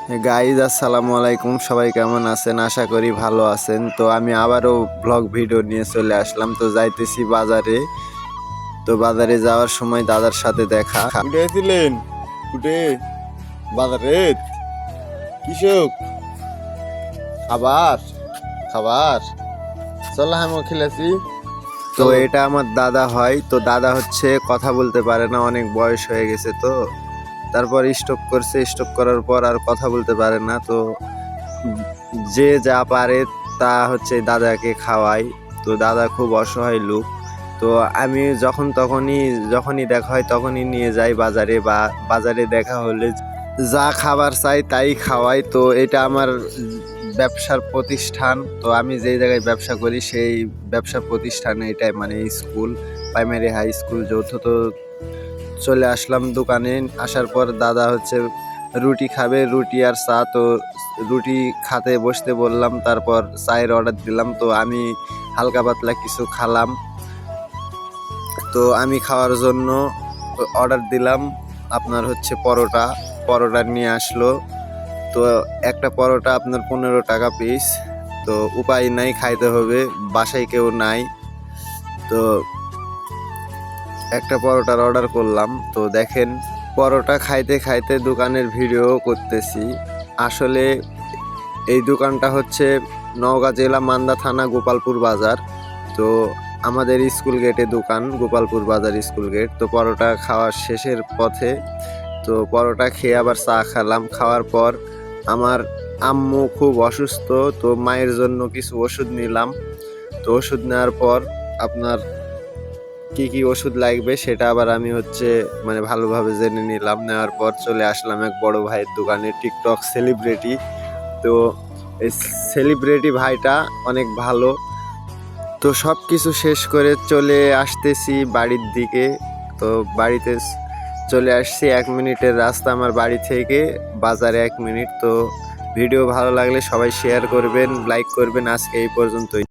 Guys আসসালামু আলাইকুম, সবাই কেমন আছেন? আশা করি ভালো আছেন। তো আমি আবারও ব্লগ ভিডিও নিয়ে চলে আসলাম। তো যাইতেছি বাজারে। তো বাজারে যাওয়ার সময় দাদার সাথে দেখা। উঠেছিলেন উঠে বাজারে কৃষক খাবার খাবার চলো আমি খেলেছি। তো এটা আমার দাদা হয়। তো দাদা হচ্ছে কথা বলতে পারে না, অনেক বয়স হয়ে গেছে। তো তারপর স্ট্রোক করছে, স্ট্রোক করার পর আর কথা বলতে পারে না। তো যে যা পারে তা হচ্ছে দাদাকে খাওয়াই। তো দাদা খুব অসহায় লোক। তো আমি যখনই দেখা হয় তখনই নিয়ে যাই বাজারে, বা বাজারে দেখা হলে যা খাবার চাই তাই খাওয়াই। তো এটা আমার ব্যবসার প্রতিষ্ঠান। তো আমি যেই জায়গায় ব্যবসা করি সেই ব্যবসা প্রতিষ্ঠানে, এটাই মানে স্কুল, প্রাইমারি হাই স্কুল যৌথ। তো চলে আসলাম দোকানে। আসার পর দাদা হচ্ছে রুটি খাবে, রুটি আর চা। তো রুটি খাতে বসতে বললাম, তারপর চায়ের অর্ডার দিলাম। তো আমি হালকা পাতলা কিছু খালাম। তো আমি খাওয়ার জন্য অর্ডার দিলাম আপনার হচ্ছে পরোটা। পরোটা নিয়ে আসলো। তো একটা পরোটা আপনার 15 টাকা পিস। তো উপায় নাই, খাইতে হবে, বাসায় কেউ নাই। তো একটা পরোটার অর্ডার করলাম। তো দেখেন, পরোটা খাইতে খাইতে দোকানের ভিডিও করতেছি। আসলে এই দোকানটা হচ্ছে নওগাঁ জেলা, মান্দা থানা, গোপালপুর বাজার। তো আমাদের স্কুল গেটে দোকান, গোপালপুর বাজার স্কুল গেট। তো পরোটা খাওয়ার শেষের পথে, তো পরোটা খেয়ে আবার চা খেলাম। খাওয়ার পর আমার আম্মু খুব অসুস্থ। তো মায়ের জন্য কিছু ওষুধ নিলাম। তো ওষুধ নেওয়ার পর আপনার কি কি ওষুধ লাগবে সেটা আবার আমি হচ্ছে মানে ভালোভাবে জেনে নিলাম। নেওয়ার পর চলে আসলাম এক বড় ভাইয়ের দোকানে, টিকটক সেলিব্রিটি। তো এই সেলিব্রিটি ভাইটা অনেক ভালো। তো সব কিছু শেষ করে চলে আসতেছি বাড়ির দিকে। তো বাড়িতে চলে আসছি, 1 মিনিটের রাস্তা আমার বাড়ি থেকে বাজারে, 1 মিনিট। তো ভিডিও ভালো লাগলে সবাই শেয়ার করবেন, লাইক করবেন। আজকে এই পর্যন্তই।